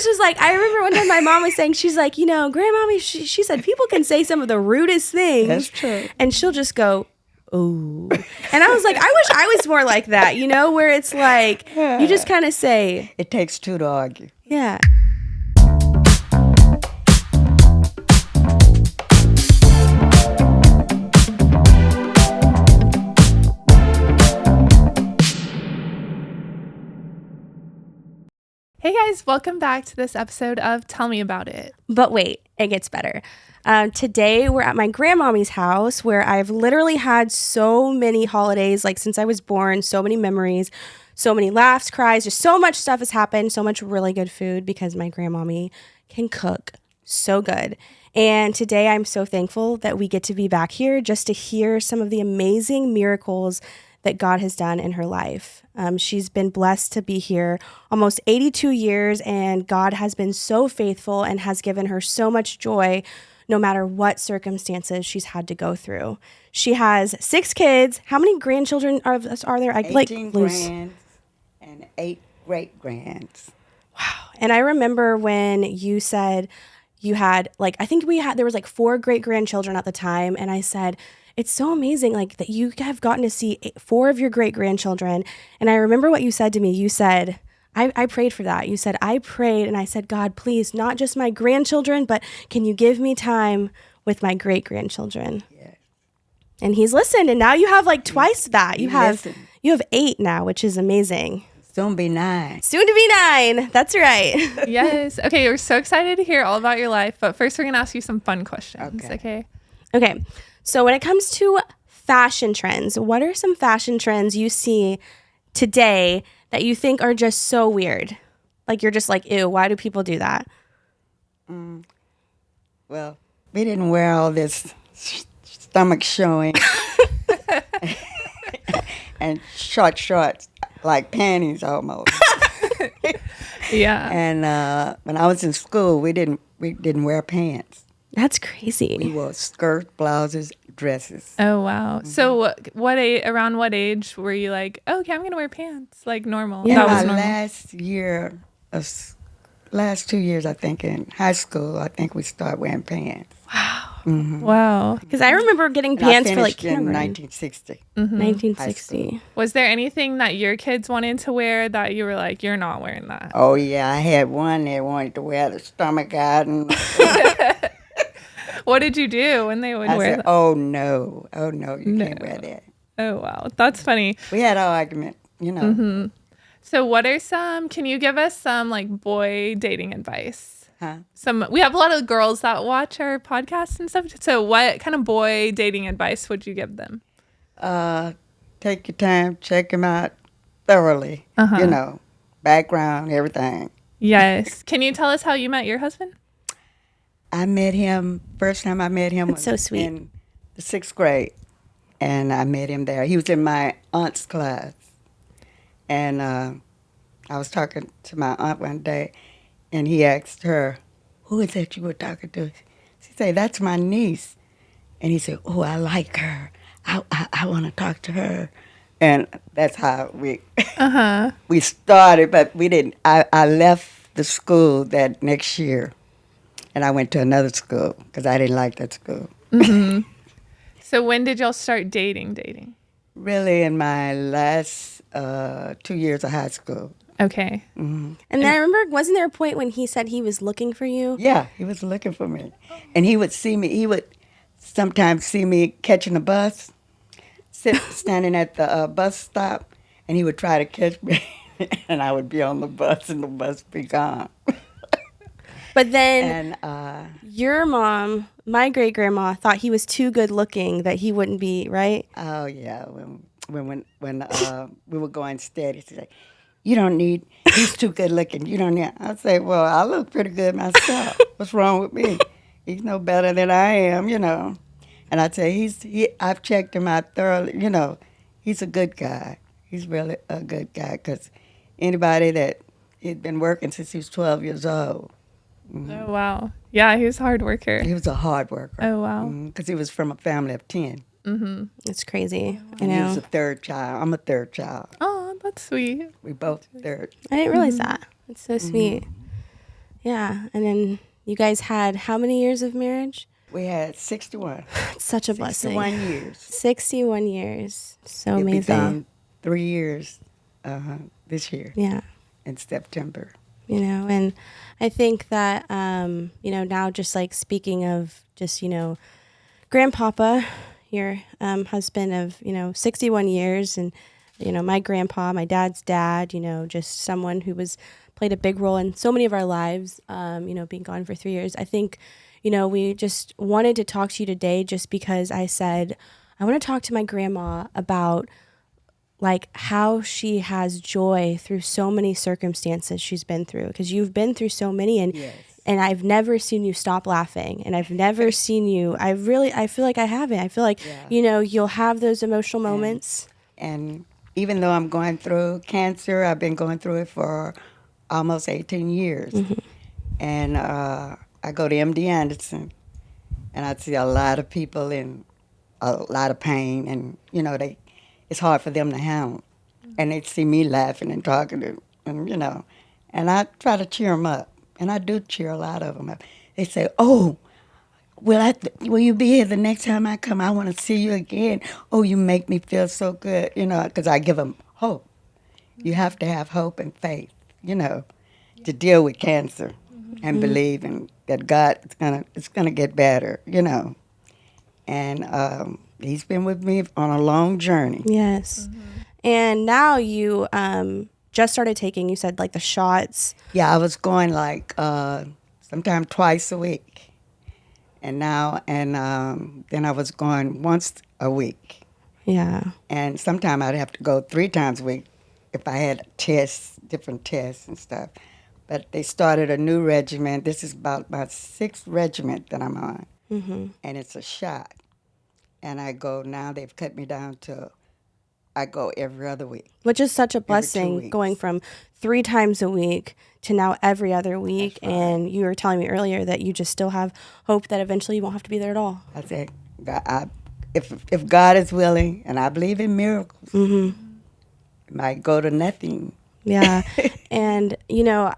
just was like, I remember one time my mom was saying, she's like, Grandmommy, she said people can say some of the rudest things. That's true. And she'll just go, ooh. And I was like, I wish I was more like that, where it's like, you just kind of say. It takes two to argue. Yeah. Hey guys, welcome back to this episode of Tell Me About It. But wait, it gets better. Today we're at my grandmommy's house where I've literally had so many holidays, like since I was born, so many memories, so many laughs, cries, just so much stuff has happened, so much really good food because my grandmommy can cook so good. And today I'm so thankful that we get to be back here just to hear some of the amazing miracles that God has done in her life. She's been blessed to be here almost 82 years, and God has been so faithful and has given her so much joy no matter what circumstances she's had to go through. She has 6 kids. How many grandchildren are there? 18 grands and 8 great-grands. Wow. And I remember when you said you had, there was 4 great-grandchildren at the time, and I said, it's so amazing, that you have gotten to see 4 of your great-grandchildren. And I remember what you said to me. You said, I prayed for that. You said, I prayed, and I said, God, please, not just my grandchildren, but can you give me time with my great-grandchildren? Yes. And he's listened, and now you have twice that. You have 8 now, which is amazing. Soon be 9. Soon to be 9. That's right. Yes. Okay, we're so excited to hear all about your life, but first we're going to ask you some fun questions, okay? Okay. So when it comes to fashion trends, what are some fashion trends you see today that you think are just so weird? You're just like, ew, why do people do that? Well, we didn't wear all this stomach showing and shorts, like panties almost. Yeah. And when I was in school, we didn't wear pants. That's crazy. We wore skirts, blouses, dresses. Oh, wow. Mm-hmm. So around what age were you like, oh, okay, I'm going to wear pants, like normal? Yeah. That was normal. Last 2 years, I think, in high school, I think we started wearing pants. Wow. Mm-hmm. Wow. Because I remember getting pants for in kindergarten. 1960. Mm-hmm. 1960. Was there anything that your kids wanted to wear that you were like, you're not wearing that? Oh, yeah. I had one that wanted to wear the stomach out. And what did you do when they would wear that? Oh, no, you can't wear that. Oh, wow. That's funny. We had an argument, Mm-hmm. So can you give us some boy dating advice? Huh? We have a lot of girls that watch our podcasts and stuff. So what kind of boy dating advice would you give them? Take your time, check him out thoroughly, background, everything. Yes. Can you tell us how you met your husband? First time I met him was so sweet. In the 6th grade, and I met him there. He was in my aunt's class, and I was talking to my aunt one day, and he asked her, who is that you were talking to? She said, that's my niece. And he said, oh, I like her. I want to talk to her. And that's how we we started, but we didn't. I left the school that next year. And I went to another school because I didn't like that school. Mm-hmm. So when did y'all start dating? Really in my last 2 years of high school. Okay. Mm-hmm. And then I remember, wasn't there a point when he said he was looking for you? Yeah, he was looking for me. And he would sometimes see me catching a bus, standing at the bus stop, and he would try to catch me. And I would be on the bus and the bus would be gone. But then your mom, my great-grandma, thought he was too good looking, that he wouldn't be, right? Oh, yeah. When we were going steady, she's like, he's too good looking. You don't need. I'd say, well, I look pretty good myself. What's wrong with me? He's no better than I am, And I'd say, I've checked him out thoroughly, He's a good guy. He's really a good guy because anybody that he'd been working since he was 12 years old. Mm-hmm. Oh, wow. Yeah, he was a hard worker. He was a hard worker. Oh, wow. Because he was from a family of 10. Mm-hmm. It's crazy. He was a 3rd child. I'm a 3rd child. Oh, that's sweet. We both 3rd. I didn't realize that. It's so sweet. Yeah. And then you guys had how many years of marriage? We had 61. It's such a blessing. 61 years. 61 years. So It'll amazing. become 3 years this year Yeah. in September. And I think that, now just like speaking of just, grandpapa, your husband of, 61 years and, my grandpa, my dad's dad, just someone who played a big role in so many of our lives, being gone for 3 years. I think, we just wanted to talk to you today just because I said, I want to talk to my grandma about like how she has joy through so many circumstances she's been through, because you've been through so many, and Yes. and I've never seen you stop laughing, and I've never seen you, I feel like I haven't. I feel like, Yeah. you'll have those emotional moments. And even though I'm going through cancer, I've been going through it for almost 18 years. And I go to MD Anderson, and I see a lot of people in a lot of pain, and, it's hard for them to handle. And they see me laughing and talking to, and I try to cheer them up. And I do cheer a lot of them up. They say, "Oh, will you be here the next time I come? I want to see you again. Oh, you make me feel so good," because I give them hope. You have to have hope and faith, to deal with cancer and believe in that God it's gonna get better, And he's been with me on a long journey. Yes. And now you just started taking, you said, like the shots. Yeah, I was going like sometime twice a week, and then I was going once a week, Yeah. and sometime I'd have to go 3 times a week if I had different tests and stuff. But they started a new regimen. This is about my 6th regiment that I'm on, and it's a shot. And I go now. They've cut me down to I go every other week. Which is such a 2 blessing, weeks. going from 3 times a week to now every other week. That's right. And you were telling me earlier that you just still have hope that eventually you won't have to be there at all. I said, if God is willing, and I believe in miracles, it might go to nothing. Yeah. And,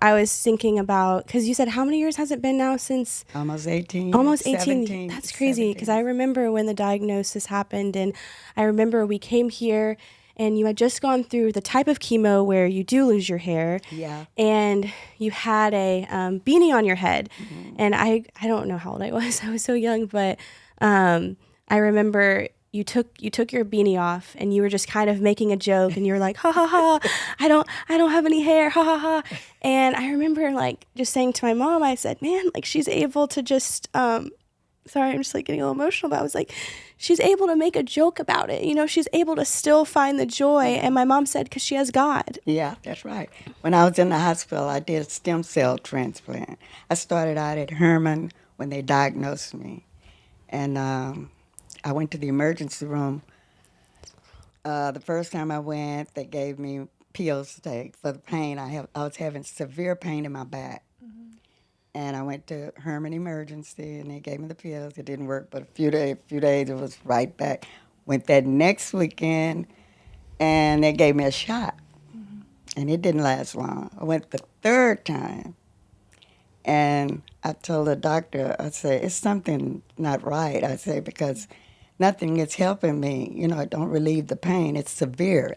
I was thinking about, because you said how many years has it been now since? Almost 18. Almost 18. 17, That's crazy, because I 17. remember when the diagnosis happened, and I remember we came here and you had just gone through the type of chemo where you do lose your hair. Yeah. And you had a beanie on your head. And I don't know how old I was. I was so young, but I remember you took your beanie off and you were just kind of making a joke, and you were like, ha ha ha, I don't have any hair, ha ha ha. And I remember like just saying to my mom, I said, man, like she's able to just sorry, I'm just like getting a little emotional, but I was like, she's able to make a joke about it. She's able to still find the joy. And my mom said, because she has God. Yeah, that's right. When I was in the hospital, I did a stem cell transplant. I started out at Herman when they diagnosed me. And I went to the emergency room. The first time I went, they gave me pills to take for the pain. I was having severe pain in my back. And I went to Herman Emergency, and they gave me the pills. It didn't work, but a few days, it was right back. Went that next weekend, and they gave me a shot. And it didn't last long. I went the 3rd time, and I told the doctor, I said, it's something not right. I said, because nothing is helping me. It don't relieve the pain. It's severe.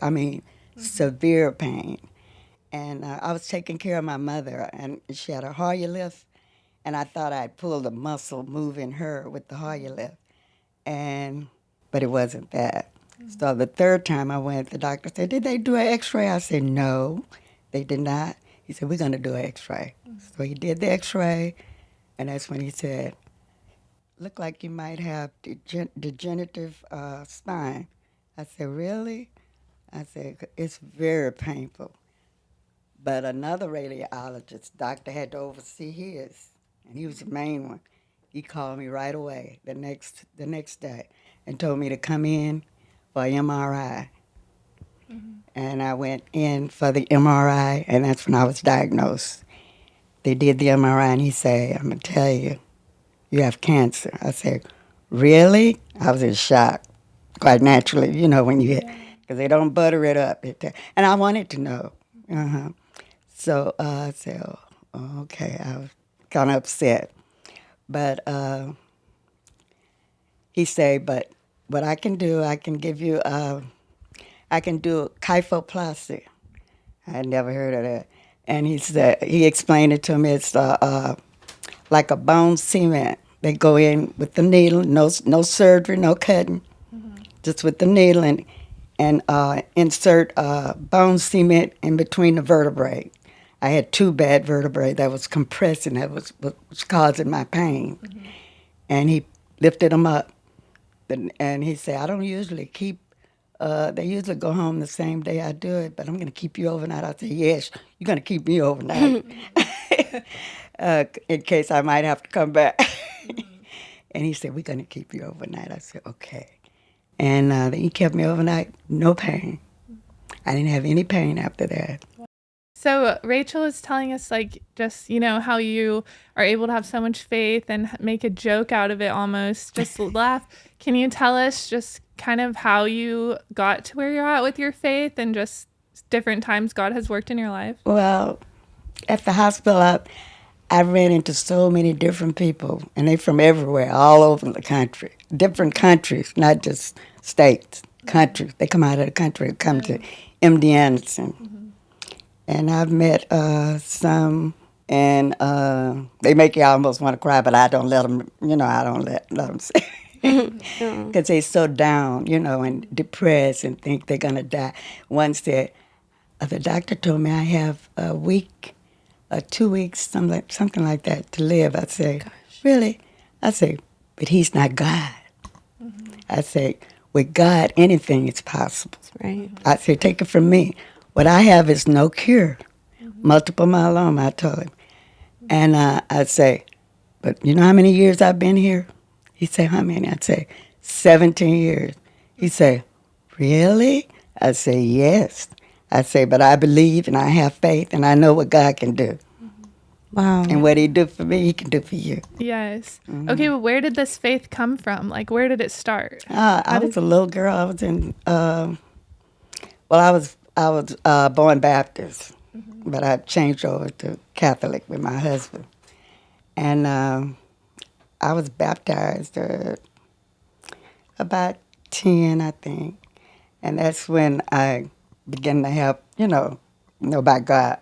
Severe pain. And I was taking care of my mother, and she had a Hoyer lift, and I thought I'd pulled a muscle moving her with the Hoyer lift, but it wasn't that. So the 3rd time I went, the doctor said, did they do an x-ray? I said, no, they did not. He said, we're going to do an x-ray. So he did the x-ray, and that's when he said, look like you might have degenerative spine. I said, really? I said, it's very painful. But another radiologist, doctor, had to oversee his, and he was the main one. He called me right away the next day and told me to come in for MRI. And I went in for the MRI, and that's when I was diagnosed. They did the MRI, and he said, I'm going to tell you, you have cancer. I said, really? I was in shock, quite naturally, when you hit, because they don't butter it up. And I wanted to know. So I said, Okay, I was kind of upset. But he said, but what I can do, I can give you, I can do kyphoplasty. I had never heard of that. And he said, he explained it to me. It's like a bone cement. They go in with the needle, no surgery, no cutting, just with the needle and insert bone cement in between the vertebrae. I had two bad vertebrae that was compressing, that was causing my pain. And he lifted them up. And he said, I don't usually keep, they usually go home the same day I do it, but I'm going to keep you overnight. I said, yes, you're going to keep me overnight in case I might have to come back. And he said, we're going to keep you overnight. I said, okay. And then he kept me overnight, no pain. I didn't have any pain after that. So Rachel is telling us, like, just, how you are able to have so much faith and make a joke out of it almost, just laugh. Can you tell us just kind of how you got to where you're at with your faith and just different times God has worked in your life? Well, at the hospital, I ran into so many different people, and they from everywhere, all over the country. Different countries, not just states, countries. They come out of the country, come to MD Anderson. And I've met some, and they make you almost want to cry, but I don't let them, I don't let them say. Because they're so down, and depressed and think they're going to die. One said, the doctor told me I have a week, 2 weeks, something like that to live. I say, really? I say, but he's not God. I say, with God, anything is possible. Right. I say, take it from me. What I have is no cure. Multiple myeloma, I told him. And I'd say, but you know how many years I've been here? He'd say, how many? I'd say, 17 years. He'd say, really? I'd say, yes. I'd say, but I believe and I have faith and I know what God can do. Wow. And what he do for me, he can do for you. Yes. Okay, well, where did this faith come from? Like, where did it start? I was a little girl. I was in, I was born Baptist, but I changed over to Catholic with my husband. And I was baptized about 10, I think. And that's when I began to have, know about God.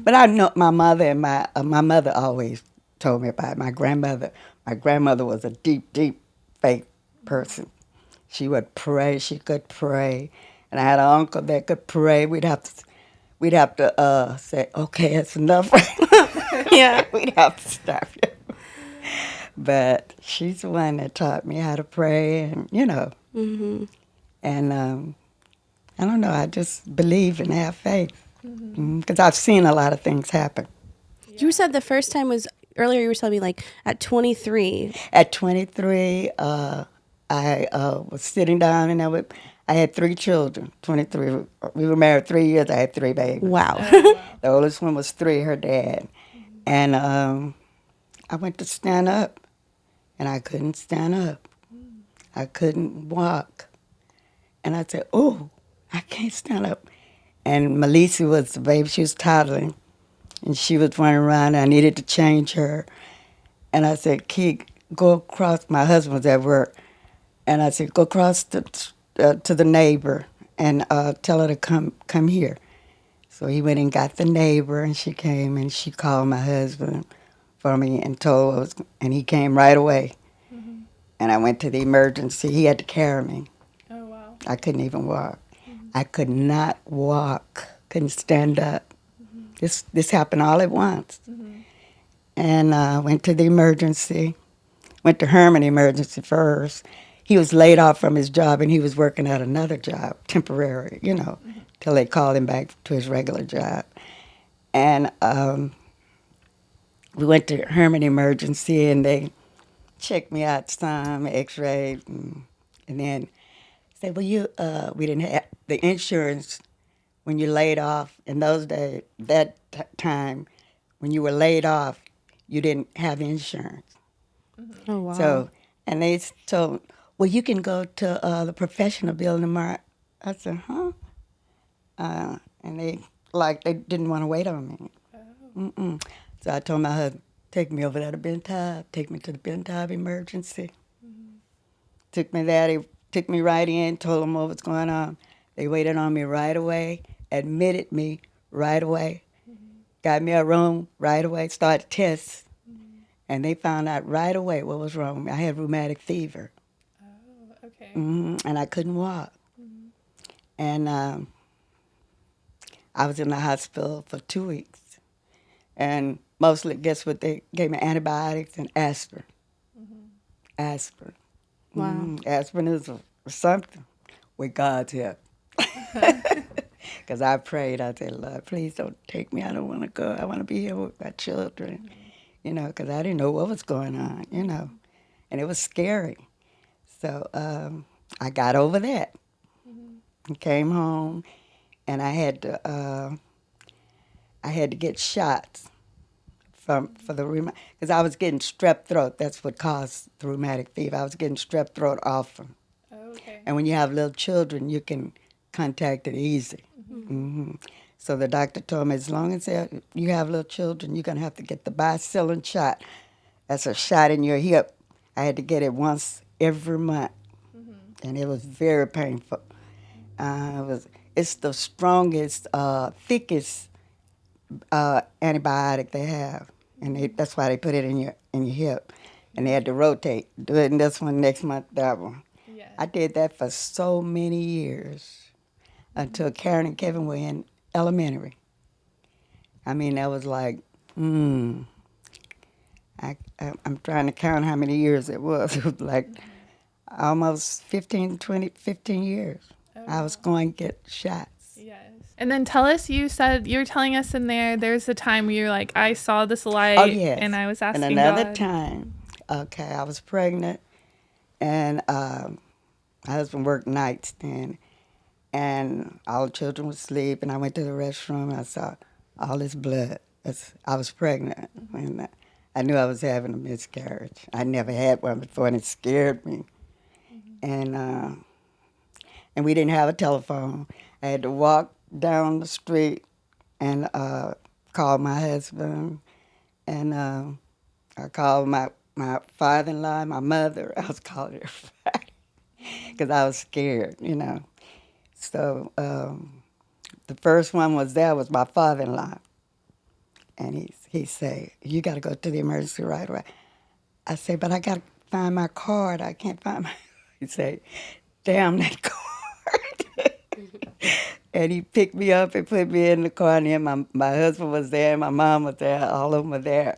But I know my mother and my mother always told me about it. My grandmother was a deep, deep faith person. She would pray. She could pray. And I had an uncle that could pray. We'd have to say, okay, that's enough. Yeah. We'd have to stop you. But she's the one that taught me how to pray, and and I don't know. I just believe and have faith because I've seen a lot of things happen. You said the first time was earlier. You were telling me like at 23. At 23, I was sitting down and I had 3 children. 23. We were married 3 years. I had 3 babies. Wow. The oldest one was 3. Her dad, and I went to stand up, and I couldn't stand up. I couldn't walk, and I said, "Oh, I can't stand up." And Melissa was the baby. She was toddling, and she was running around. And I needed to change her, and I said, "Key, go across." My husband was at work, and I said, "Go across to the neighbor and tell her to come here." So he went and got the neighbor, and she came, and she called my husband for me and told us, and he came right away. And I went to the emergency. He had to carry me. Oh, wow. I couldn't even walk. I could not walk. Couldn't stand up. This happened all at once. And I went to the emergency. Went to Herman Emergency first. He was laid off from his job, and he was working at another job, temporary, till they called him back to his regular job. And we went to Herman Emergency, and they checked me out some, x-rayed, and then said, well, we didn't have the insurance when you laid off. In those days, time, when you were laid off, you didn't have insurance. Oh, wow. So, and they told, well, you can go to the professional building tomorrow. I said, huh? And they didn't want to wait on me. So I told my husband, take me over there to Bentab. Take me to the Bentab emergency. Took me there. They took me right in, told them what was going on. They waited on me right away, admitted me right away, got me a room right away, started tests, and they found out right away what was wrong with me. I had rheumatic fever. Oh, okay. And I couldn't walk. And I was in the hospital for 2 weeks. And mostly, guess what? They gave me antibiotics and aspirin. Aspirin. Wow. Aspirin is something with God's help. Because I prayed, I said, Lord, please don't take me. I don't want to go. I want to be here with my children, you know, because I didn't know what was going on, you know. And it was scary. So I got over that and came home, and I had to get shots for the rheumatic, because I was getting strep throat. That's what caused the rheumatic fever. I was getting strep throat often. Oh, okay. And when you have little children, you can contact it easy. So the doctor told me, as long as you have little children, you're going to have to get the bicillin shot. That's a shot in your hip. I had to get it once every month, and it was very painful. It's the strongest, thickest antibiotic they have, and that's why they put it in your hip, and they had to rotate, do it in this one, next month that one. Yeah. I did that for so many years until Karen and Kevin were in elementary. I mean, that was like, I'm trying to count how many years it was. It was like almost 15 years. Oh, I was going to get shots. Yes. And then tell us, you said, you were telling us in there's a time where you're like, I saw this light. Oh, yes. And I was asking And another God. time, okay, I was pregnant, and my husband worked nights then, and all the children were asleep, and I went to the restroom, and I saw all this blood. I was pregnant, and I knew I was having a miscarriage. I never had one before, and it scared me. And we didn't have a telephone. I had to walk down the street and call my husband, and I called my father-in-law, my mother. I was calling everybody because I was scared, you know. So the first one was my father-in-law, and he said, "You got to go to the emergency right away." I said, "But I got to find my card. I can't find my." He said, "Damn that card." And he picked me up and put me in the car, and then my husband was there, my mom was there, all of them were there.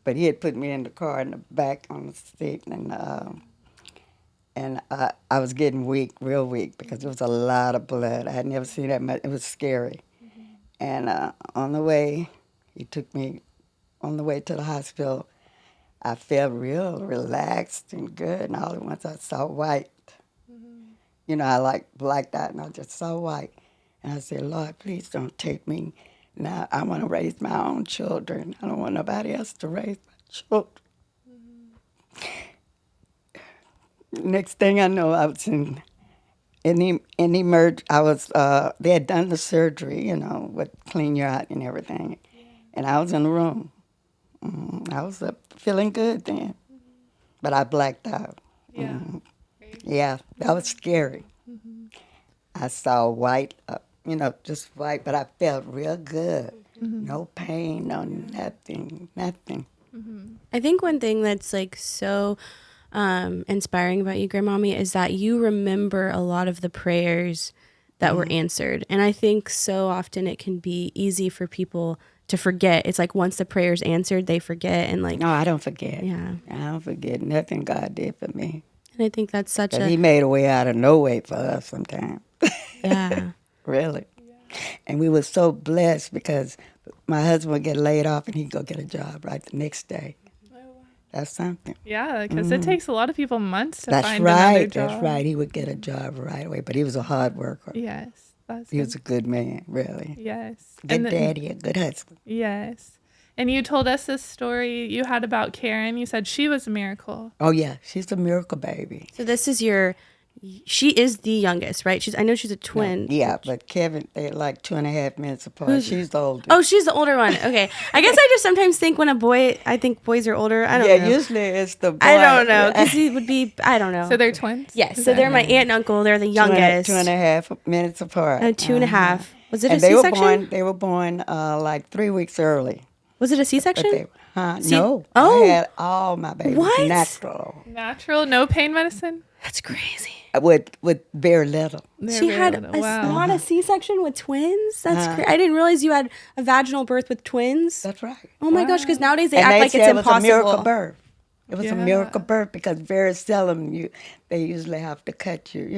But he had put me in the car in the back on the seat, and I was getting weak, real weak, because there was a lot of blood. I had never seen that much. It was scary. And on the way, he took me on the way to the hospital. I felt real relaxed and good, and all at once I saw white. You know, I blacked out, and I just saw white. And I said, "Lord, please don't take me. Now I want to raise my own children. I don't want nobody else to raise my children." Next thing I know, I was in the I was they had done the surgery, you know, with clean you out and everything, and I was in the room. I was feeling good then, but I blacked out. Yeah. Yeah, that was scary. I saw white, you know, just white, but I felt real good. No pain, no nothing. I think one thing that's like so inspiring about you, Grandmommy, is that you remember a lot of the prayers that were answered. And I think so often it can be easy for people to forget. It's like once the prayer's answered, they forget. And like, No, I don't forget. Yeah. I don't forget nothing God did for me. And I think that's such He made a way out of no way for us sometimes. yeah. Really. Yeah. And we were so blessed because my husband would get laid off and he'd go get a job right the next day. That's something. Yeah, because it takes a lot of people months to That's find right. another job. That's right. He would get a job right away, but he was a hard worker. Yes. He was a good man, really. Yes. Good daddy, a good husband. Yes. And you told us this story you had about Karen. You said she was a miracle. Oh, yeah. She's a miracle baby. So this is your She is the youngest, right? I know she's a twin. Yeah, but Kevin, they're like 2.5 minutes apart. She's the oldest. Oh, she's the older one. Okay. I guess I just sometimes think when I think boys are older. I don't know. Yeah, usually it's the boy. I don't know, because he would be, I don't know. So they're twins? Yes, so they're my aunt and uncle. They're the youngest. 2.5 minutes apart. 2.5. Was it a And C-section? they were born like 3 weeks early. Was it a C-section? No. Oh. I had all my babies What? natural. Natural, no pain medicine? That's crazy. With very little. She had not a C-section with twins? That's crazy. I didn't realize you had a vaginal birth with twins. That's right. Oh my gosh, because nowadays they And act like say it's it was impossible. a miracle birth. It was a Yeah. miracle birth because very seldom they usually have to cut you.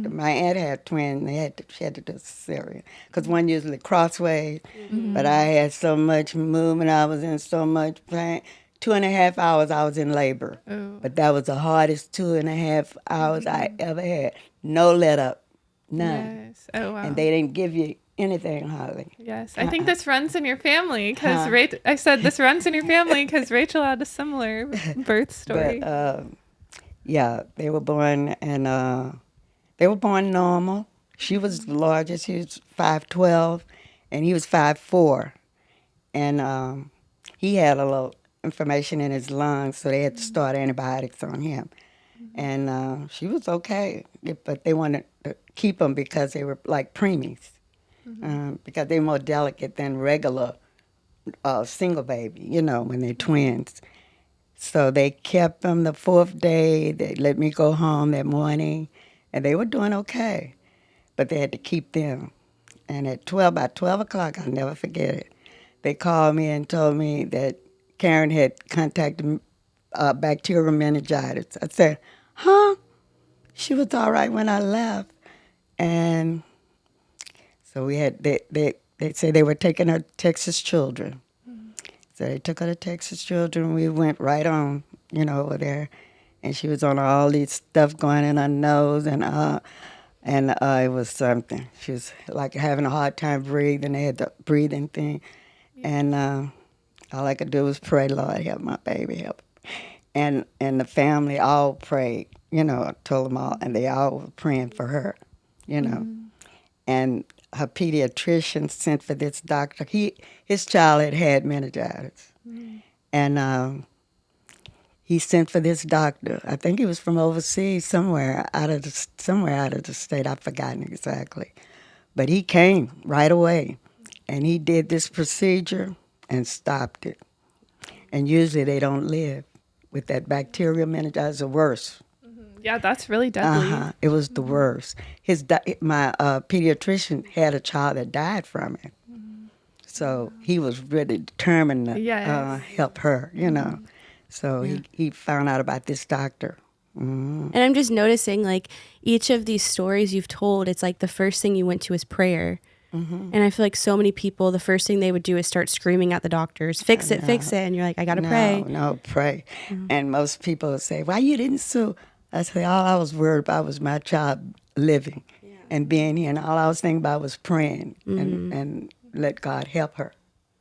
My aunt had twins. She had to do cesarean because one usually crossways. But I had so much movement. I was in so much pain. 2.5 hours I was in labor. Oh. But that was the hardest 2.5 hours I ever had. No let up, none. Yes. Oh, wow. And they didn't give you anything hardly. Yes, I think this runs in your family because I said this runs in your family because Rachel had a similar birth story. But yeah, they were born normal. She was the largest. He was 5'12", and he was 5'4", and he had a little inflammation in his lungs, so they had to start antibiotics on him. And she was okay, but they wanted to keep him because they were like preemies. Because they're more delicate than regular single baby, when they're twins. So they kept them the 4th day. They let me go home that morning, and they were doing okay. But they had to keep them. And at about 12 o'clock, I'll never forget it, they called me and told me that Karen had contacted bacterial meningitis. I said, huh? She was all right when I left. And so they said they were taking her to Texas Children. So they took her to Texas Children. We went right on, over there. And she was on all these stuff going in her nose, and it was something. She was like having a hard time breathing. They had the breathing thing. And all I could do was pray, Lord, help my baby, help. And the family all prayed, told them all, and they all were praying for her, And her pediatrician sent for this doctor. His child had meningitis, and he sent for this doctor. I think he was from overseas, somewhere out of the state. I've forgotten exactly, but he came right away, and he did this procedure and stopped it. And usually they don't live with that bacterial meningitis, or worse. Yeah, that's really deadly. It was the worst. My pediatrician had a child that died from it. So he was really determined to help her, So he found out about this doctor. And I'm just noticing, like, each of these stories you've told, it's like the first thing you went to is prayer. And I feel like so many people, the first thing they would do is start screaming at the doctors, fix it. And you're like, I got to pray. No, pray. And most people would say, why you didn't sue? I say, all I was worried about was my child living and being here. And all I was thinking about was praying and let God help her,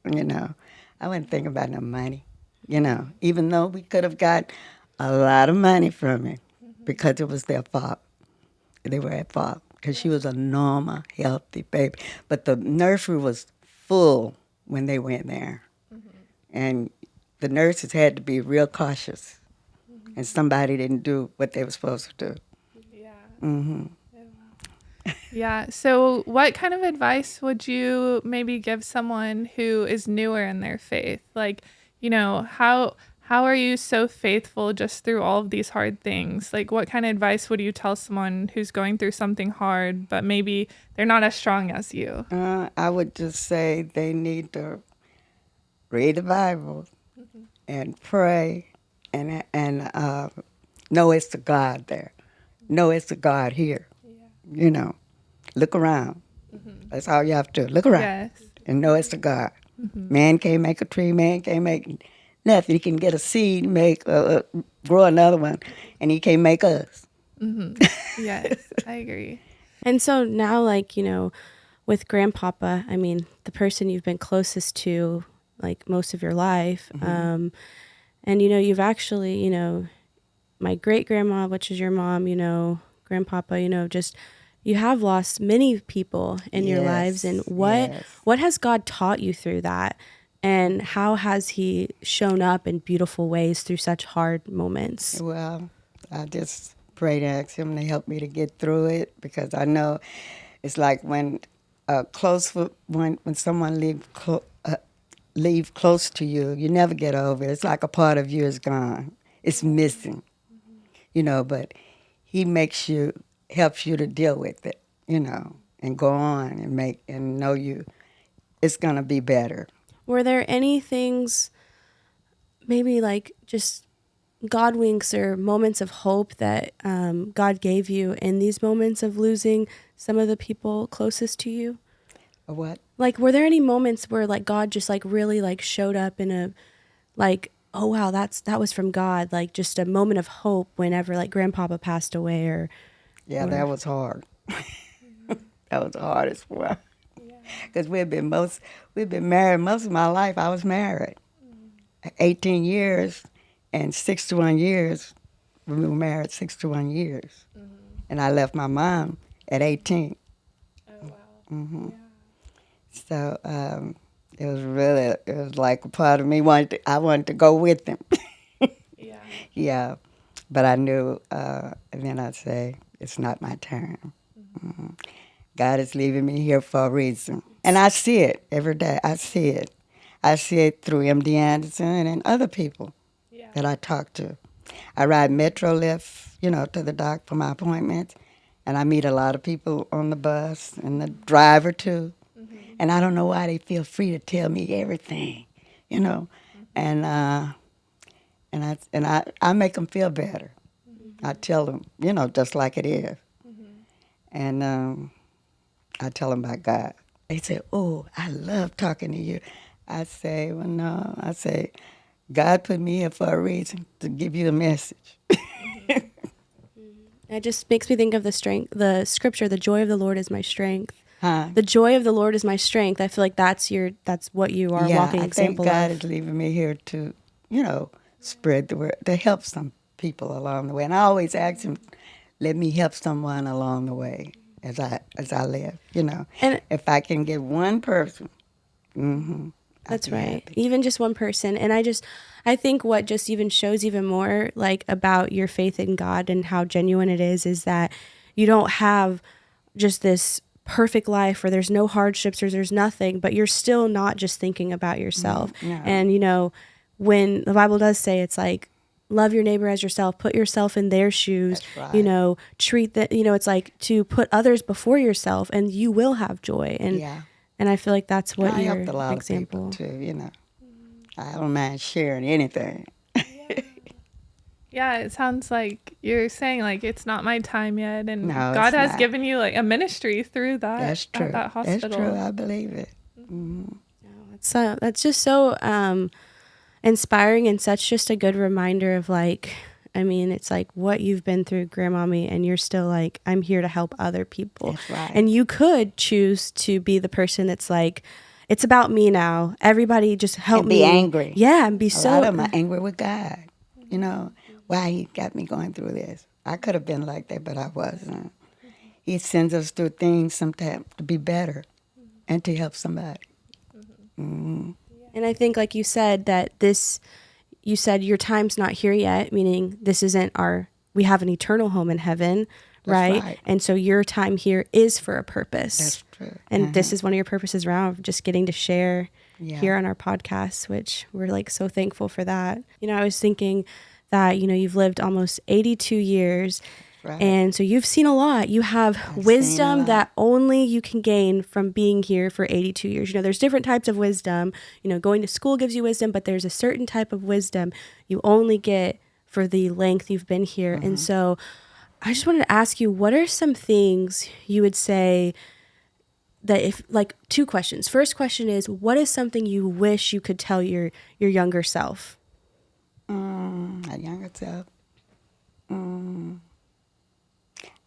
I wasn't thinking about no money, even though we could have got a lot of money from it because it was their fault. They were at fault because she was a normal, healthy baby. But the nursery was full when they went there. And the nurses had to be real cautious. And somebody didn't do what they were supposed to do. Yeah. So what kind of advice would you maybe give someone who is newer in their faith? Like, how are you so faithful just through all of these hard things? Like, what kind of advice would you tell someone who's going through something hard, but maybe they're not as strong as you? I would just say they need to read the Bible and pray and know it's a God there. Know it's a God here. Look around. That's all you have to do. Look around and know it's a God. Man can't make a tree. Man can't make nothing. He can get a seed, grow another one, and he can't make us. Yes, I agree. And so now, like, with Grandpapa, I mean, the person you've been closest to, like, most of your life, and, you've actually, my great-grandma, which is your mom, Grandpapa, just you have lost many people in your lives, and what has God taught you through that? And how has he shown up in beautiful ways through such hard moments? Well, I just pray to ask him to help me to get through it, because I know it's like when when someone leave close to you, you never get over it. It's like a part of you is gone. It's missing, but he helps you to deal with it, and go on and know it's going to be better. Were there any things, maybe like just God winks or moments of hope that God gave you in these moments of losing some of the people closest to you? A what? Like, were there any moments where like God just like really like showed up in a like, oh wow, that was from God, like just a moment of hope whenever like Grandpapa passed away or that was hard. That was the hardest one. Because we've been married most of my life. I was married 18 years and 61 years. We were married 61 years. And I left my mom at 18. Oh, wow. Mm-hmm. So it was like a part of me I wanted to go with him. Yeah. Yeah. But I knew, and then I'd say, it's not my turn. Mm-hmm. God is leaving me here for a reason. And I see it every day. I see it. I see it through MD Anderson and other people that I talk to. I ride Metrolift, to the dock for my appointments. And I meet a lot of people on the bus and the driver, too. Mm-hmm. And I don't know why they feel free to tell me everything, Mm-hmm. And I make them feel better. Mm-hmm. I tell them, just like it is. Mm-hmm. And I tell them about God. They say, oh, I love talking to you. I say, well, no. I say, God put me here for a reason, to give you a message. It just makes me think of the scripture, the joy of the Lord is my strength. Huh? The joy of the Lord is my strength. I feel like that's what you are walking example of. I think God is leaving me here to, spread the word, to help some people along the way. And I always ask him, let me help someone along the way as I live, And if I can get one person, that's right. Happy. Even just one person. And I think what just even shows even more like about your faith in God and how genuine it is that you don't have just this perfect life where there's no hardships or there's nothing, but you're still not just thinking about yourself. No. And, when the Bible does say it's like, love your neighbor as yourself, put yourself in their shoes, that's right. Treat that, it's like to put others before yourself and you will have joy. And And I feel like that's what I your helped a lot example. of people too, I don't mind sharing anything. Yeah, it sounds like you're saying like it's not my time yet, and no, God has given you like a ministry through that. That's true. At that hospital. That's true. I believe it. Mm-hmm. That's just so inspiring and such just a good reminder of like, it's like what you've been through, Grandmommy, and you're still like, I'm here to help other people. That's right. And you could choose to be the person that's like, it's about me now. Everybody just help me. Be angry. Yeah, and be a lot of them are angry with God. Why he got me going through this. I could have been like that, but I wasn't. He sends us through things sometimes to be better and to help somebody. Mm-hmm. And I think, like you said, you said your time's not here yet, meaning this isn't we have an eternal home in heaven, right? And so your time here is for a purpose. That's true. And this is one of your purposes around just getting to share here on our podcast, which we're like so thankful for that. I was thinking that, you've lived almost 82 years. Right. And so you've seen a lot. You have wisdom that only you can gain from being here for 82 years. There's different types of wisdom. Going to school gives you wisdom, but there's a certain type of wisdom you only get for the length you've been here. Mm-hmm. And so I just wanted to ask you, what are some things you would say that if, like, two questions. First question is, what is something you wish you could tell your younger self? My younger self?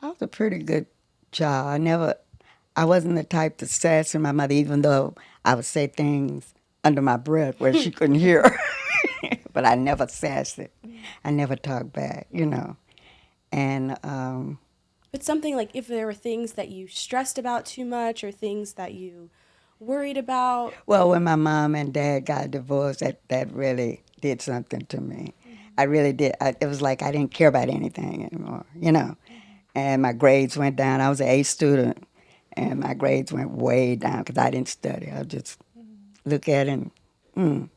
I was a pretty good child. I wasn't the type to sass my mother, even though I would say things under my breath where she couldn't hear. But I never sassed it. I never talked back, And But something like if there were things that you stressed about too much or things that you worried about. Well, when my mom and dad got divorced, that really did something to me. I really did. It was like I didn't care about anything anymore, you know. And my grades went down. I was an A student, and my grades went way down because I didn't study. I just look at it and,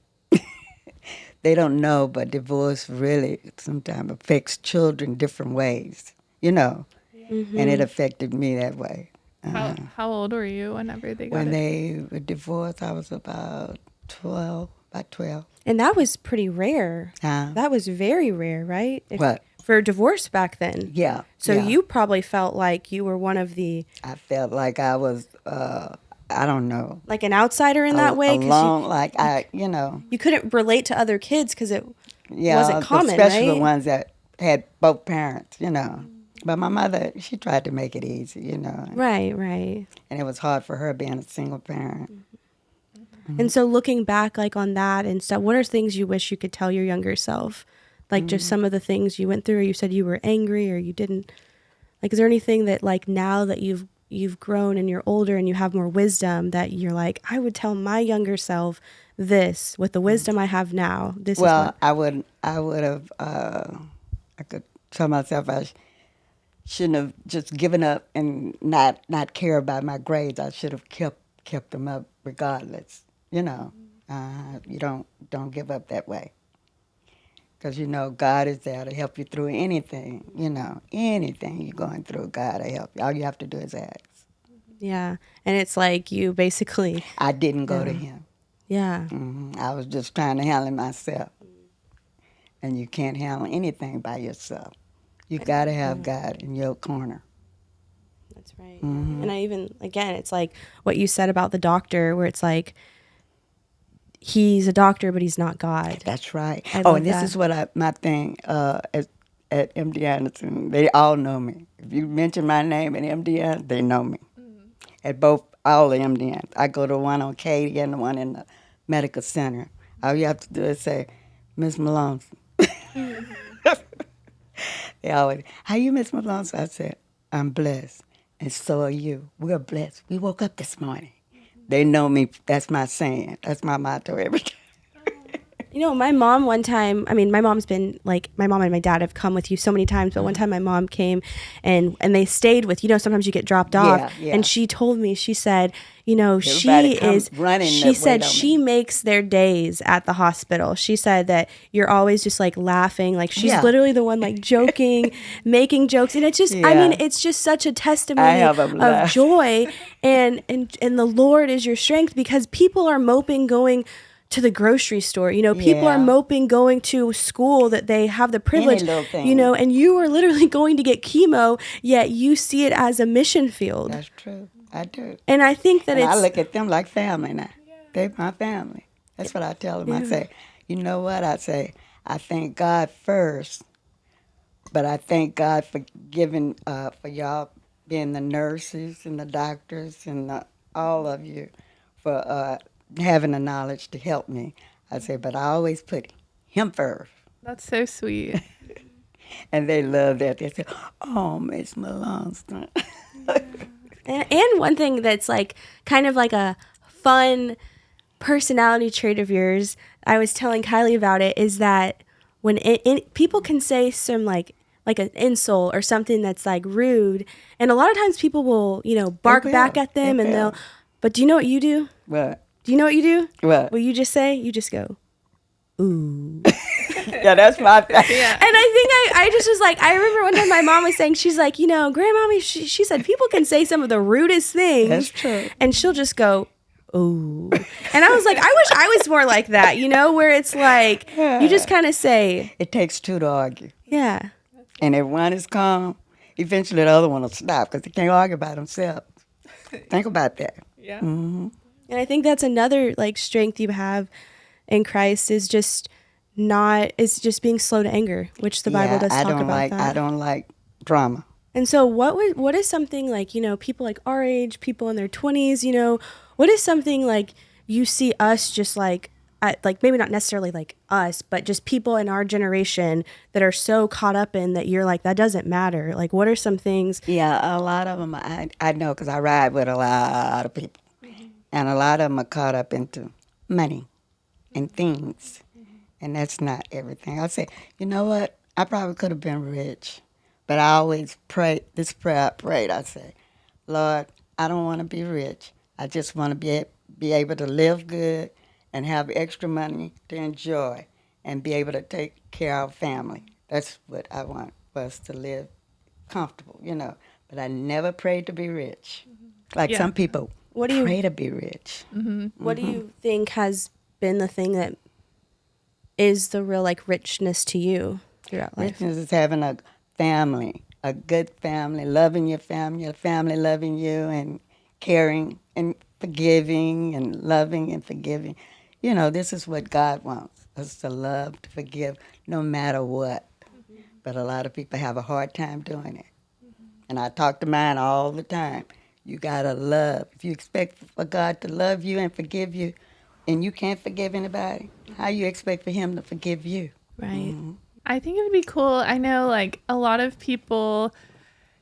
they don't know, but divorce really sometimes affects children different ways, you know. And it affected me that way. How old were you whenever they got When it? they were divorced, I was about 12. And that was pretty rare. Huh? That was very rare, right? What? For divorce back then. Yeah. So yeah. you probably felt like you were one of the, I felt like I was, I don't know. like an outsider in that way. Alone, like I, you know. You couldn't relate to other kids because it Yeah, wasn't common, especially right? the ones that had both parents, you know. But my mother, she tried to make it easy, you know. Right, right. And it was hard for her being a single parent. And so looking back like on that and stuff, what are things you wish you could tell your younger self? Like just some of the things you went through, or you said you were angry or you didn't. Like, is there anything that like now that you've grown and you're older and you have more wisdom that you're like, I would tell my younger self this with the wisdom I have now. This Well, is what I would have, I could tell myself I shouldn't have just given up and not care about my grades. I should have kept them up regardless. You know, you don't give up that way. Because, you know, God is there to help you through anything, you know, anything you're going through, God will help you. All you have to do is ask. Yeah. And it's like you basically, I didn't go to him. yeah. I was just trying to handle it myself. And you can't handle anything by yourself. You got to have God in your corner. That's right. And I even, again, it's like what you said about the doctor, where it's like, he's a doctor, but he's not God. That's right. I Oh, love and this that. is what my thing at MD Anderson, they all know me. If you mention my name at MD Anderson, they know me. At all the MD Anderson. I go to one on Katy and the one in the medical center. All you have to do is say, Miss Malonson. They always, how you, Miss Malonson? I said, I'm blessed, and so are you. We're blessed. We woke up this morning. They know me. That's my saying. That's my motto every time. You know, my mom one time, I mean, my mom's been like, my mom and my dad have come with you so many times, but one time my mom came and they stayed with, you know, sometimes you get dropped off. Yeah. And she told me, she said, you know, Everybody comes running she that said way, don't she makes their days at the hospital. She said that you're always just like laughing. Like she's Yeah. literally the one like joking, making jokes. And it's just, I Yeah. mean, it's just such a testimony have 'em of laugh. joy. And the Lord is your strength, because people are moping going to the grocery store, you know, people are Yeah. moping going to school that they have the privilege, little thing. you know, and you are literally going to get chemo, yet you see it as a mission field. That's true. I do. And I think that And I it's, look at them like family now. They're my family. That's what I tell them. I say, you know what? I say, I thank God first, but I thank God for giving, for y'all being the nurses and the doctors and all of you for having the knowledge to help me. I say, but I always put him first. That's so sweet. And they love that. They say, oh, Miss Malonson. and one thing that's like kind of like a fun personality trait of yours, I was telling Kylie about it, is that when people can say some like an insult or something that's like rude, and a lot of times people will, you know, bark will. back at them, They and will. but do you know what you do? What? Do you know what you do? What? What you just say? You just go, ooh. Yeah, that's my thing. Yeah. And I think I just was like, I remember one time my mom was saying, she's like, you know, Grandmommy, she said people can say some of the rudest things. That's true. And she'll just go, ooh. And I was like, I wish I was more like that, you know, where it's like, you just kind of say, It takes two to argue. yeah. And if one is calm, eventually the other one will stop because they can't argue by themselves. Think about that. Yeah. And I think that's another like strength you have in Christ is just being slow to anger, which the Bible does talk about that. I don't like drama. And so what is something like, you know, people like our age, people in their 20s, you know, what is something like you see us just like, like maybe not necessarily like us, but just people in our generation that are so caught up in that you're like, that doesn't matter? Like, what are some things? Yeah, a lot of them I know because I ride with a lot of people. And a lot of them are caught up into money and things. And that's not everything. I say, you know what? I probably could have been rich. But I always pray, this prayer I prayed, I say, Lord, I don't want to be rich. I just want to be able to live good and have extra money to enjoy and be able to take care of our family. That's what I want, for us to live comfortable, you know. But I never prayed to be rich. Like Yeah. some people What do you- pray to be rich. What do you think has been the thing that is the real like richness to you throughout life? Richness is having a family, a good family, loving your family loving you, and caring and forgiving and loving and forgiving. You know, this is what God wants us to love, to forgive, no matter what. But a lot of people have a hard time doing it. And I talk to mine all the time. You gotta love. If you expect for God to love you and forgive you, and you can't forgive anybody, how you expect for Him to forgive you? Right. I think it would be cool. I know like a lot of people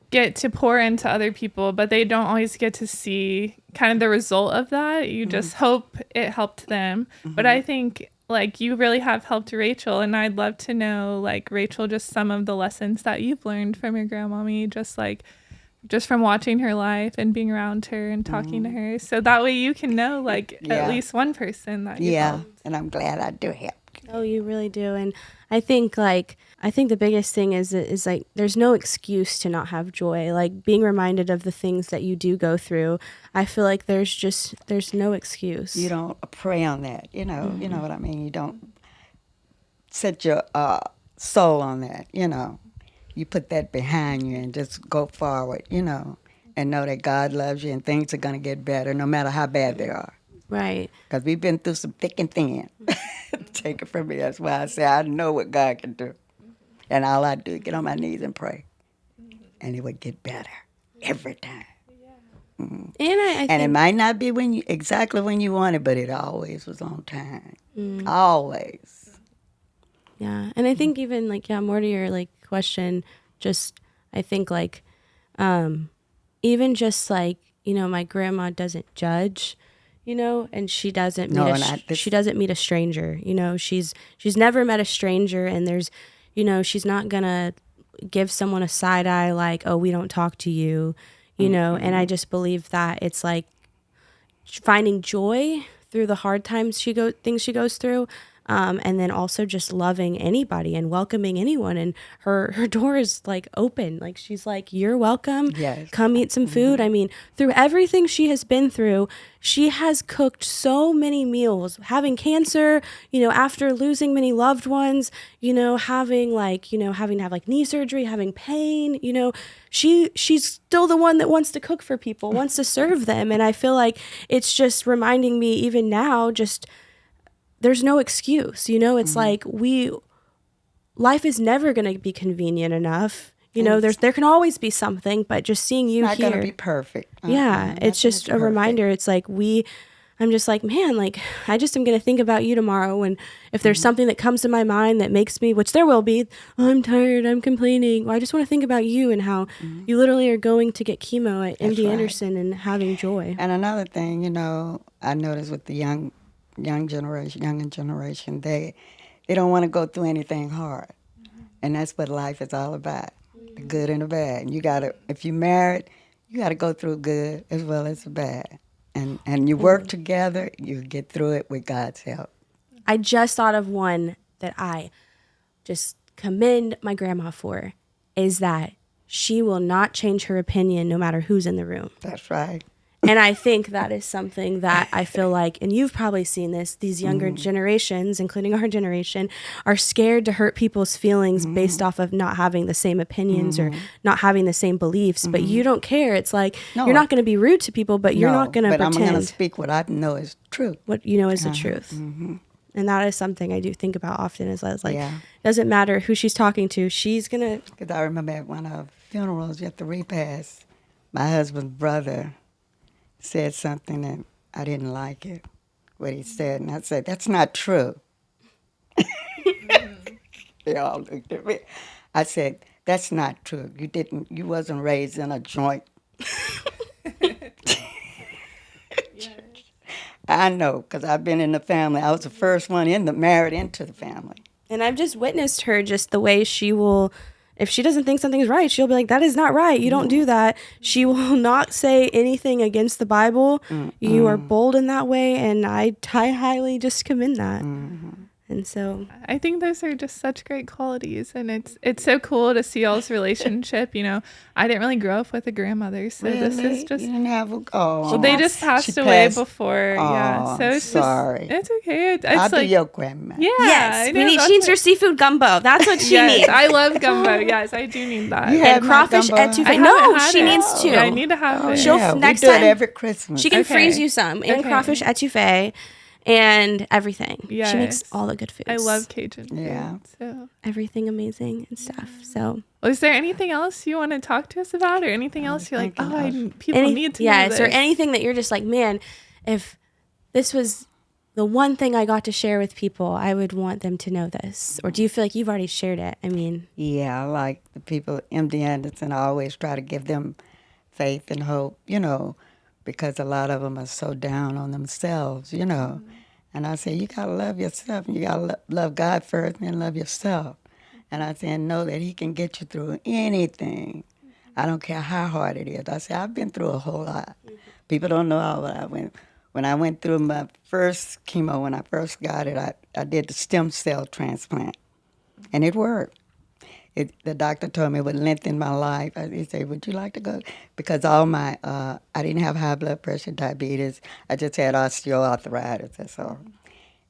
get to pour into other people, but they don't always get to see kind of the result of that. You just hope it helped them. But I think like you really have helped Rachel, and I'd love to know, like, Rachel, just some of the lessons that you've learned from your grandmommy, just from watching her life and being around her and talking to her. So that way you can know like Yeah. at least one person that you Yeah, helped. and I'm glad I do help. Oh, you really do. And I think the biggest thing is like there's no excuse to not have joy. Like being reminded of the things that you do go through. I feel like there's no excuse. You don't prey on that, you know what I mean? You don't set your soul on that, you know. You put that behind you and just go forward, you know, and know that God loves you and things are going to get better no matter how bad they are. Right. Because we've been through some thick and thin. Take it from me. That's why I say I know what God can do. And all I do is get on my knees and pray. And it would get better every time. And I And think it might not be exactly when you want it, but it always was on time. Always. yeah. And I think even like more to your like question, just I think like even just like, my grandma doesn't judge, and she doesn't No, meet and I- she doesn't meet a stranger. She's never met a stranger, and there's she's not gonna give someone a side eye like, oh, we don't talk to you, and I just believe that it's like finding joy through the hard times things she goes through, and then also just loving anybody and welcoming anyone, and her door is like open, like she's like, you're welcome. Yes. Come eat some food. I mean, through everything she has been through, she has cooked so many meals, having cancer, after losing many loved ones, having to have like knee surgery, having pain, she's still the one that wants to cook for people, wants to serve them. And I feel like it's just reminding me even now, just there's no excuse, it's like life is never going to be convenient enough. There can always be something, but just seeing you Not here. going to be perfect. Yeah, it's just a reminder. It's like I'm just like, man, like I just am going to think about you tomorrow. And if there's something that comes to my mind that makes me, which there will be, I'm tired, I'm complaining. Well, I just want to think about you and how you literally are going to get chemo at MD right. Anderson and having joy. And another thing, I noticed with the younger generation, they don't want to go through anything hard. And that's what life is all about, the good and the bad. And if you're married, you got to go through good as well as the bad. And you work together, you get through it with God's help. I just thought of one that I just commend my grandma for, is that she will not change her opinion no matter who's in the room. That's right. And I think that is something that I feel like, and you've probably seen this, these younger generations, including our generation, are scared to hurt people's feelings based off of not having the same opinions or not having the same beliefs. But you don't care. It's like, you're not going to be rude to people, but you're not going to pretend. But I'm going to speak what I know is true. What you know is the truth. And that is something I do think about often, is like, Yeah. doesn't matter who she's talking to, she's going to. Because I remember at one of our funerals at the repast, my husband's brother said something and I didn't like it. what he said, and I said, "That's not true." They all looked at me. I said, "That's not true. You wasn't raised in a joint." I know, because I've been in the family. I was the first one married into the family. And I've just witnessed her, just the way she will, if she doesn't think something's right, she'll be like, that is not right. You don't do that. She will not say anything against the Bible. You are bold in that way, and I highly just commend that. And so I think those are just such great qualities, and it's so cool to see y'all's relationship. You know, I didn't really grow up with a grandmother, so this is just. You didn't have a, Well, they just passed away before. Yeah, so it's sorry. It's okay. It's I'll like be your grandma. yeah. yes, I know, she that's needs her seafood gumbo. That's what she yes, needs. I love gumbo. Yes, I do need that. You And had my crawfish gumbo? etouffee. I No, haven't had she it. needs to. Yeah, I need to have it. She'll- Yeah, next we do time- it every Christmas. She can Okay. freeze you some and Okay. crawfish etouffee and everything. Yes. She makes all the good foods. I love Cajun food. Yeah. So, everything amazing and stuff. So well, is there anything else you want to talk to us about, or anything else you're like, people need to know yes, this? or anything that you're just like, man, if this was the one thing I got to share with people, I would want them to know this. Or do you feel like you've already shared it? I mean, Yeah, I like the people, MD Anderson. I always try to give them faith and hope, because a lot of them are so down on themselves, And I say, you got to love yourself, and you got to love God first and then love yourself. And I say, and know that he can get you through anything. I don't care how hard it is. I say, I've been through a whole lot. People don't know how I went. When I went through my first chemo, when I first got it, I did the stem cell transplant, and it worked. The doctor told me it would lengthen my life. He said, would you like to go? Because all my, I didn't have high blood pressure, diabetes. I just had osteoarthritis, that's all.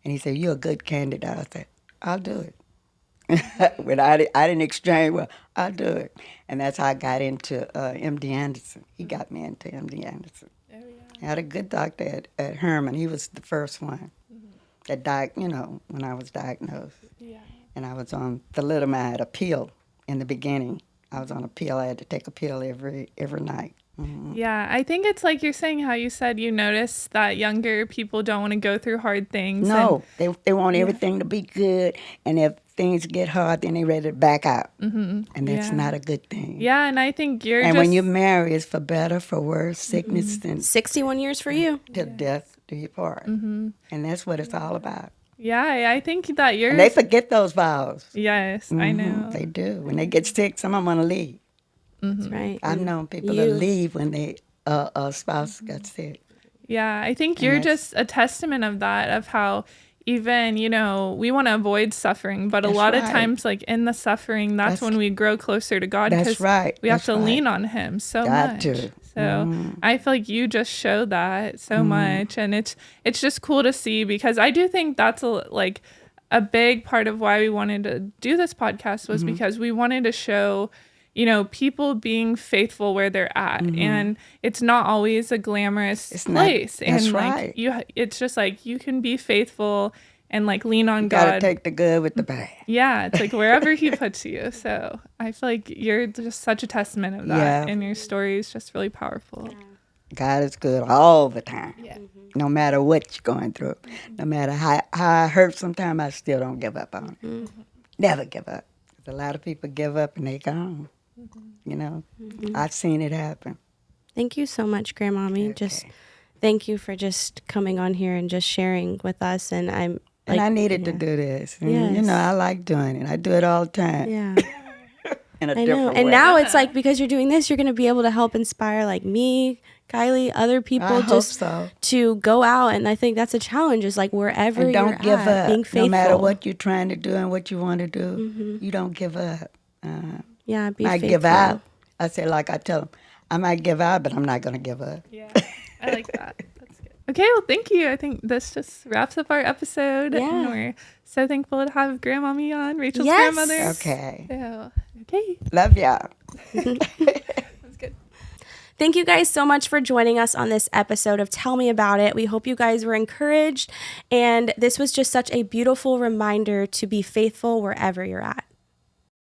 And he said, you're a good candidate. I said, I'll do it. When I didn't exchange, well, I'll do it. And that's how I got into MD Anderson. He got me into MD Anderson. Oh, yeah. I had a good doctor at Herman. He was the first one that when I was diagnosed. Yeah. And I was on thalidomide. I had a pill in the beginning. I was on a pill. I had to take a pill every night. Mm-hmm. Yeah, I think it's like you're saying how you said you notice that younger people don't want to go through hard things. No, they want everything to be good, and if things get hard, then they're ready to back out. Mm-hmm. And that's not a good thing. Yeah, and I think And when you marry, it's for better, for worse, sickness, and 61 years for you. till death do you part. Mm-hmm. And that's what it's all about. Yeah, I think that you're... And they forget those vows. Yes, I know. They do. When they get sick, some of them want to leave. That's right. I've known people to leave when a spouse got sick. Yeah, I think you're just a testament of that, of how even, we want to avoid suffering, but a lot of times, like in the suffering, that's when we grow closer to God. That's right. We have to lean on him so Got much. to. So I feel like you just show that so much, and it's just cool to see, because I do think that's a big part of why we wanted to do this podcast was because we wanted to show people being faithful where they're at, and it's not always a glamorous place. That's and right. It's just like you can be faithful and lean on God. Gotta take the good with the bad. Yeah, it's wherever He puts you. So I feel like you're just such a testament of that, and your story is just really powerful. Yeah. God is good all the time. Yeah. No matter what you're going through, no matter how I hurt, sometimes I still don't give up on it. Never give up. A lot of people give up and they gone. I've seen it happen. Thank you so much, Grandmommy. Okay. Just thank you for just coming on here and just sharing with us. And I needed to do this. And, Yes. I like doing it. I do it all the time. Yeah. In a I know. different way. And now it's because you're doing this, you're going to be able to help inspire me, Kylie, other people I hope so. to go out. And I think that's a challenge, is wherever And you're don't give at, up. being faithful. No matter what you're trying to do and what you want to do, you don't give up. Yeah, be I faithful. give out. I say, I tell them, I might give out, but I'm not going to give up. Yeah, I like that. That's good. Okay, well, thank you. I think this just wraps up our episode. Yeah. And we're so thankful to have Grandmommy on, Rachel's Yes. grandmother. Okay. So, okay. Love y'all. That's good. Thank you guys so much for joining us on this episode of Tell Me About It. We hope you guys were encouraged, and this was just such a beautiful reminder to be faithful wherever you're at.